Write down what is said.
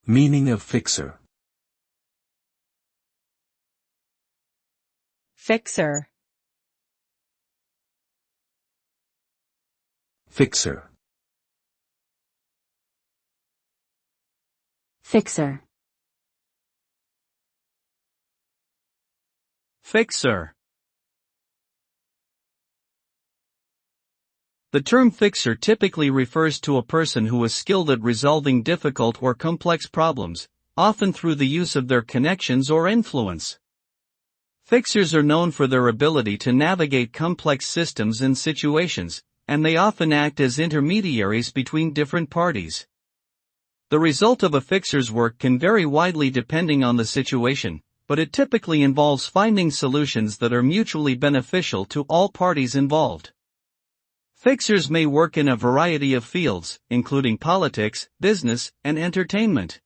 Meaning of fixer. Fixer. Fixer. Fixer. Fixer. The term fixer typically refers to a person who is skilled at resolving difficult or complex problems, often through the use of their connections or influence. Fixers are known for their ability to navigate complex systems and situations, and they often act as intermediaries between different parties. The result of a fixer's work can vary widely depending on the situation, but it typically involves finding solutions that are mutually beneficial to all parties involved. Fixers may work in a variety of fields, including politics, business, and entertainment.